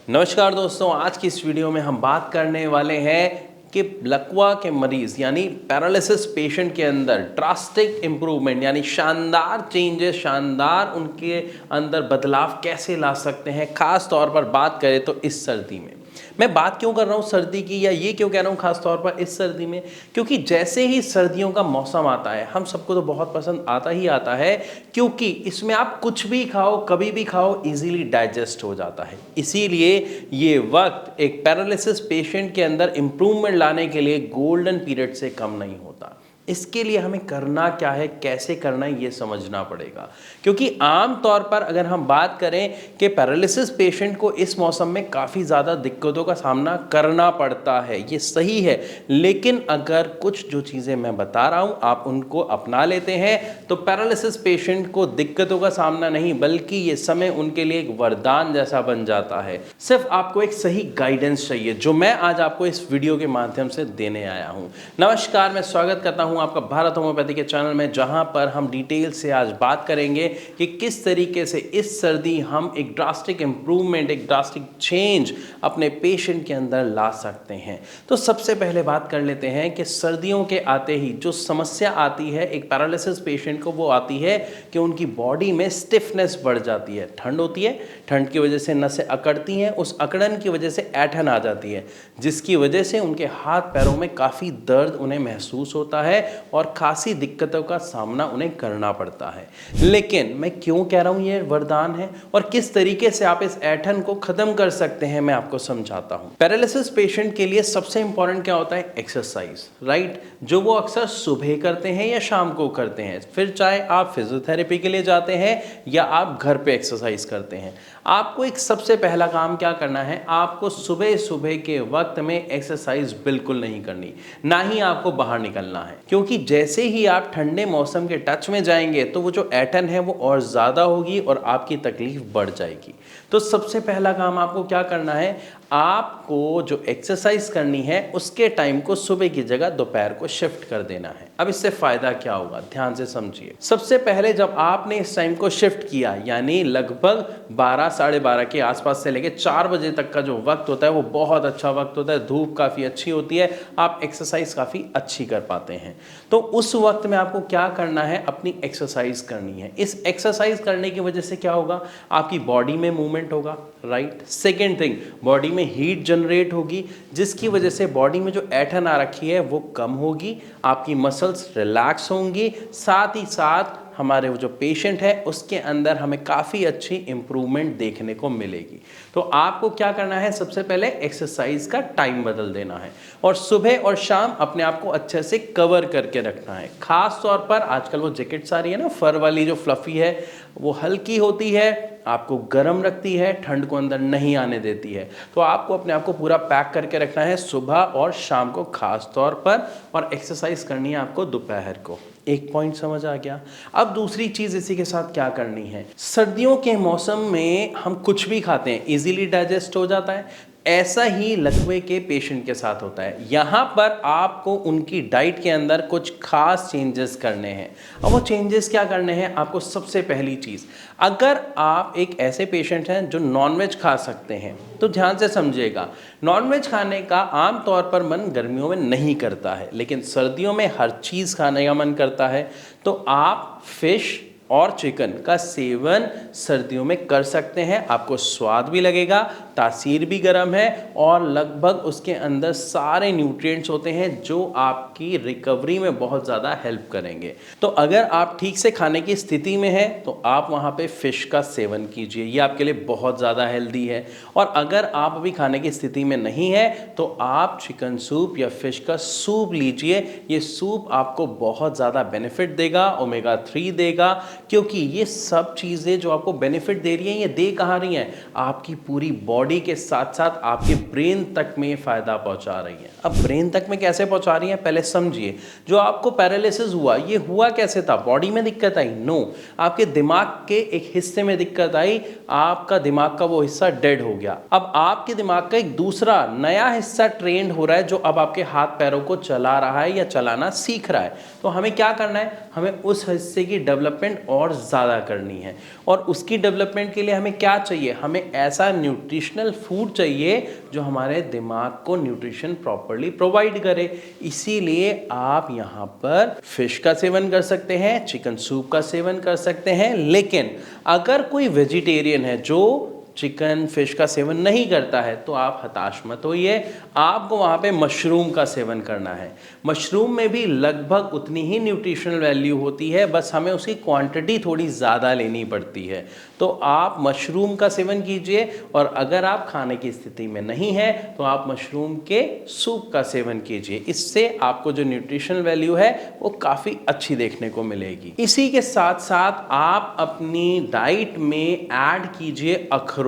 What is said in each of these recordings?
नमस्कार दोस्तों, आज की इस वीडियो में हम बात करने वाले हैं कि लकवा के मरीज यानी पैरालिसिस पेशेंट के अंदर ड्रास्टिक इम्प्रूवमेंट यानी शानदार चेंजेस, शानदार उनके अंदर बदलाव कैसे ला सकते हैं। खास तौर पर बात करें तो इस सर्दी में मैं बात क्यों कर रहा हूँ सर्दी की, या ये क्यों कह रहा हूँ खास तौर पर इस सर्दी में, क्योंकि जैसे ही सर्दियों का मौसम आता है हम सबको तो बहुत पसंद आता ही आता है, क्योंकि इसमें आप कुछ भी खाओ, कभी भी खाओ, इजीली डाइजेस्ट हो जाता है। इसीलिए ये वक्त एक पैरालिसिस पेशेंट के अंदर इंप्रूवमेंट लाने के लिए गोल्डन पीरियड से कम नहीं होता। इसके लिए हमें करना क्या है, कैसे करना है, ये समझना पड़ेगा। क्योंकि आम तौर पर अगर हम बात करें कि पैरालिसिस पेशेंट को इस मौसम में काफ़ी ज़्यादा दिक्कतों का सामना करना पड़ता है, ये सही है। लेकिन अगर कुछ जो चीज़ें मैं बता रहा हूँ आप उनको अपना लेते हैं तो पैरालिसिस पेशेंट को दिक्कतों का सामना नहीं, बल्कि ये समय उनके लिए एक वरदान जैसा बन जाता है। सिर्फ आपको एक सही गाइडेंस चाहिए, जो मैं आज आपको इस वीडियो के माध्यम से देने आया हूँ। नमस्कार, मैं स्वागत करता हूँ आपका भारत होम्योपैथी के चैनल में, जहां पर हम डिटेल से आज बात करेंगे कि किस तरीके से इस सर्दी हम एक ड्रास्टिक इंप्रूवमेंट, एक ड्रास्टिक चेंज अपने पेशेंट के अंदर ला सकते हैं। तो सबसे पहले बात कर लेते हैं कि सर्दियों के आते ही जो समस्या आती है एक पैरालिसिस पेशेंट को, वो आती है कि उनकी बॉडी में स्टिफनेस बढ़ जाती है। ठंड होती है, ठंड की वजह से नसें अकड़ती हैं, उस अकड़न की वजह से ऐंठन आ जाती है, जिसकी वजह से उनके हाथ पैरों में काफ़ी दर्द उन्हें महसूस होता है और खासी दिक्कतों का सामना उन्हें करना पड़ता है। लेकिन मैं क्यों कह रहा हूं ये वरदान है और किस तरीके से आप इस ऐंठन को खत्म कर सकते हैं, मैं आपको समझाता हूं। पैरालिसिस पेशेंट के लिए सबसे इंपॉर्टेंट क्या होता है? एक्सरसाइज, राइट, जो वो अक्सर सुबह करते हैं या शाम को करते हैं। फिर चाहे आप फिजियोथेरेपी के लिए जाते हैं या आप घर पे एक्सरसाइज करते हैं, आपको एक सबसे पहला काम क्या करना है, आपको सुबह सुबह के वक्त में एक्सरसाइज बिल्कुल नहीं करनी, ना ही आपको बाहर निकलना है। क्योंकि जैसे ही आप ठंडे मौसम के टच में जाएंगे तो वो जो ऐंठन है वो और ज़्यादा होगी और आपकी तकलीफ बढ़ जाएगी। तो सबसे पहला काम आपको क्या करना है, आपको जो एक्सरसाइज करनी है उसके टाइम को सुबह की जगह दोपहर को शिफ्ट कर देना है। अब इससे फायदा क्या होगा, ध्यान से समझिए। सबसे पहले जब आपने इस टाइम को शिफ्ट किया, यानी लगभग 12 साढ़े 12 के आसपास से लेकर 4 बजे तक का जो वक्त होता है वो बहुत अच्छा वक्त होता है। धूप काफ़ी अच्छी होती है, आप एक्सरसाइज काफ़ी अच्छी कर पाते हैं। तो उस वक्त में आपको क्या करना है, अपनी एक्सरसाइज करनी है। इस एक्सरसाइज करने की वजह से क्या होगा, आपकी बॉडी में मूवमेंट होगा, राइट। सेकेंड थिंग, बॉडी में हीट जनरेट होगी, जिसकी वजह से बॉडी में जो ऐंठन आ रखी है वो कम होगी, आपकी मसल्स रिलैक्स होंगी, साथ ही साथ हमारे वो जो पेशेंट है उसके अंदर हमें काफ़ी अच्छी इंप्रूवमेंट देखने को मिलेगी। तो आपको क्या करना है, सबसे पहले एक्सरसाइज का टाइम बदल देना है और सुबह और शाम अपने आप को अच्छे से कवर करके रखना है। खास तौर पर आजकल वो जैकेट्स आ रही है ना, फर वाली जो फ्लफी है, वो हल्की होती है, आपको गर्म रखती है, ठंड को अंदर नहीं आने देती है। तो आपको अपने आप को पूरा पैक करके रखना है सुबह और शाम को खास तौर पर, और एक्सरसाइज करनी है आपको दोपहर को। एक पॉइंट समझ आ गया। अब दूसरी चीज़ इसी के साथ क्या करनी है, सर्दियों के मौसम में हम कुछ भी खाते हैं इजीली डाइजेस्ट हो जाता है। ऐसा ही लकवे के पेशेंट के साथ होता है। यहाँ पर आपको उनकी डाइट के अंदर कुछ खास चेंजेस करने हैं। अब वो चेंजेस क्या करने हैं, आपको सबसे पहली चीज़, अगर आप एक ऐसे पेशेंट हैं जो नॉनवेज खा सकते हैं तो ध्यान से समझिएगा। नॉनवेज खाने का आम तौर पर मन गर्मियों में नहीं करता है, लेकिन सर्दियों में हर चीज़ खाने का मन करता है। तो आप फिश और चिकन का सेवन सर्दियों में कर सकते हैं। आपको स्वाद भी लगेगा, तासीर भी गर्म है और लगभग उसके अंदर सारे न्यूट्रिएंट्स होते हैं जो आपकी रिकवरी में बहुत ज़्यादा हेल्प करेंगे। तो अगर आप ठीक से खाने की स्थिति में हैं तो आप वहाँ पे फ़िश का सेवन कीजिए, ये आपके लिए बहुत ज़्यादा हेल्दी है। और अगर आप अभी खाने की स्थिति में नहीं है तो आप चिकन सूप या फ़िश का सूप लीजिए। ये सूप आपको बहुत ज़्यादा बेनिफिट देगा, ओमेगा 3 देगा, क्योंकि ये सब चीज़ें जो आपको बेनिफिट दे रही हैं ये दे कहाँ रही हैं, आपकी पूरी बॉडी के साथ साथ आपके ब्रेन तक में ये फ़ायदा पहुंचा रही हैं। अब ब्रेन तक में कैसे पहुंचा रही हैं, पहले समझिए। जो आपको पैरालिसिस हुआ, ये हुआ कैसे था, बॉडी में दिक्कत आई? नो, आपके दिमाग के एक हिस्से में दिक्कत आई, आपका दिमाग का वो हिस्सा डेड हो गया। अब आपके दिमाग का एक दूसरा नया हिस्सा ट्रेंड हो रहा है, जो अब आपके हाथ पैरों को चला रहा है या चलाना सीख रहा है। तो हमें क्या करना है, हमें उस हिस्से की डेवलपमेंट और ज़्यादा करनी है। और उसकी डेवलपमेंट के लिए हमें क्या चाहिए, हमें ऐसा न्यूट्रिशनल फूड चाहिए जो हमारे दिमाग को न्यूट्रिशन प्रॉपरली प्रोवाइड करे। इसीलिए आप यहाँ पर फिश का सेवन कर सकते हैं, चिकन सूप का सेवन कर सकते हैं। लेकिन अगर कोई वेजिटेरियन है जो चिकन फिश का सेवन नहीं करता है तो आप हताश मत होइए, आपको वहाँ पे मशरूम का सेवन करना है। मशरूम में भी लगभग उतनी ही न्यूट्रिशनल वैल्यू होती है, बस हमें उसकी क्वांटिटी थोड़ी ज़्यादा लेनी पड़ती है। तो आप मशरूम का सेवन कीजिए, और अगर आप खाने की स्थिति में नहीं हैं तो आप मशरूम के सूप का सेवन कीजिए। इससे आपको जो न्यूट्रिशनल वैल्यू है वो काफ़ी अच्छी देखने को मिलेगी। इसी के साथ साथ आप अपनी डाइट में ऐड कीजिए अखरोट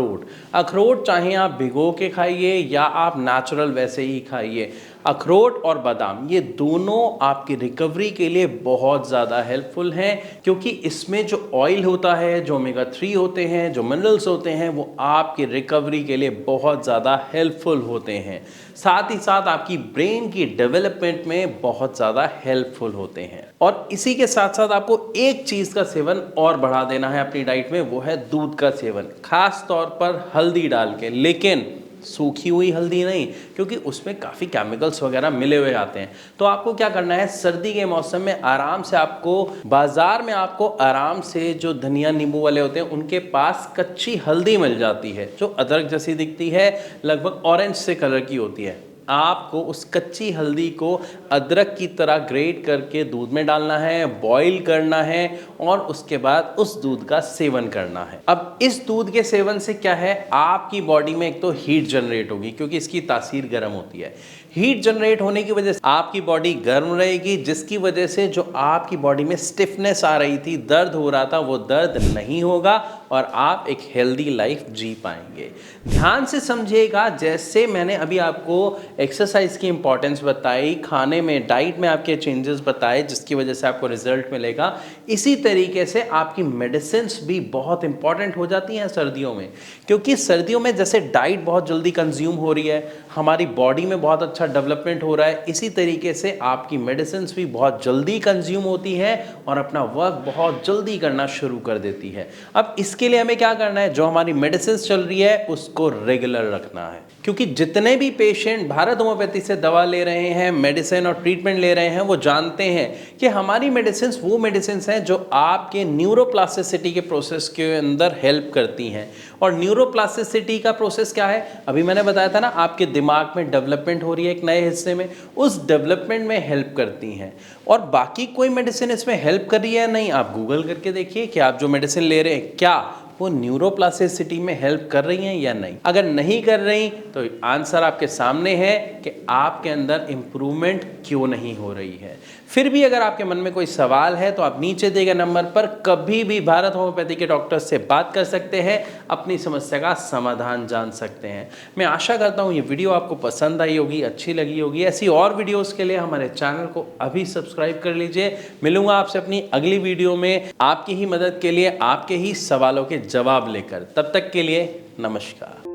चाहे आप भिगो के खाइए या आप नेचुरल वैसे ही खाइए। अखरोट और बादाम ये दोनों आपकी रिकवरी के लिए बहुत ज़्यादा हेल्पफुल हैं, क्योंकि इसमें जो ऑयल होता है, जो ओमेगा 3 होते हैं, जो मिनरल्स होते हैं, वो आपकी रिकवरी के लिए बहुत ज़्यादा हेल्पफुल होते हैं। साथ ही साथ आपकी ब्रेन की डेवलपमेंट में बहुत ज़्यादा हेल्पफुल होते हैं। और इसी के साथ साथ आपको एक चीज़ का सेवन और बढ़ा देना है अपनी डाइट में, वो है दूध का सेवन, खास तौर पर हल्दी डाल के, लेकिन सूखी हुई हल्दी नहीं, क्योंकि उसमें काफ़ी केमिकल्स वगैरह मिले हुए आते हैं। तो आपको क्या करना है, सर्दी के मौसम में आराम से आपको बाजार में आपको आराम से जो धनिया नींबू वाले होते हैं उनके पास कच्ची हल्दी मिल जाती है, जो अदरक जैसी दिखती है, लगभग ऑरेंज से कलर की होती है। आपको उस कच्ची हल्दी को अदरक की तरह ग्रेट करके दूध में डालना है, बॉईल करना है, और उसके बाद उस दूध का सेवन करना है। अब इस दूध के सेवन से क्या है, आपकी बॉडी में एक तो हीट जनरेट होगी, क्योंकि इसकी तासीर गर्म होती है। हीट जनरेट होने की वजह से आपकी बॉडी गर्म रहेगी, जिसकी वजह से जो आपकी बॉडी में स्टिफनेस आ रही थी, दर्द हो रहा था, वो दर्द नहीं होगा और आप एक हेल्दी लाइफ जी पाएंगे। ध्यान से समझिएगा, जैसे मैंने अभी आपको एक्सरसाइज की इंपॉर्टेंस बताई, खाने में डाइट में आपके चेंजेस बताए जिसकी वजह से आपको रिजल्ट मिलेगा, इसी तरीके से आपकी मेडिसिन्स भी बहुत इंपॉर्टेंट हो जाती हैं सर्दियों में। क्योंकि सर्दियों में जैसे डाइट बहुत जल्दी कंज्यूम हो रही है, हमारी बॉडी में बहुत अच्छा डेवलपमेंट हो रहा है, इसी तरीके से आपकी मेडिसिन्स भी बहुत जल्दी कंज्यूम होती है और अपना वर्क बहुत जल्दी करना शुरू कर देती है। अब इसके लिए हमें क्या करना है, जो हमारी मेडिसिन्स चल रही है उसको रेगुलर रखना है। क्योंकि जितने भी पेशेंट भारत होम्योपैथी से दवा ले रहे हैं, मेडिसिन और ट्रीटमेंट ले रहे हैं, वो जानते हैं कि हमारी मेडिसिन्स वो मेडिसिन्स हैं जो आपके न्यूरोप्लास्टिसिटी के प्रोसेस के अंदर हेल्प करती हैं। और न्यूरोप्लास्टिसिटी का प्रोसेस क्या है, अभी मैंने बताया था ना, आपके दिमाग में डेवलपमेंट हो रही है एक नए हिस्से में, उस डेवलपमेंट में हेल्प करती हैं। और बाकी कोई मेडिसिन इसमें हेल्प कर रही है नहीं, आप गूगल करके देखिए कि आप जो मेडिसिन ले रहे हैं क्या वो न्यूरोप्लास्टिसिटी में हेल्प कर रही हैं या नहीं। अगर नहीं कर रही तो आंसर आपके सामने है कि आपके अंदर इम्प्रूवमेंट क्यों नहीं हो रही है। फिर भी अगर आपके मन में कोई सवाल है तो आप नीचे दिए गए नंबर पर कभी भी भारत होम्योपैथी के डॉक्टर से बात कर सकते हैं, अपनी समस्या का समाधान जान सकते हैं। मैं आशा करता हूँ ये वीडियो आपको पसंद आई होगी, अच्छी लगी होगी। ऐसी और वीडियोस के लिए हमारे चैनल को अभी सब्सक्राइब कर लीजिए। मिलूंगा आपसे अपनी अगली वीडियो में आपकी ही मदद के लिए, आपके ही सवालों के जवाब लेकर। तब तक के लिए नमस्कार।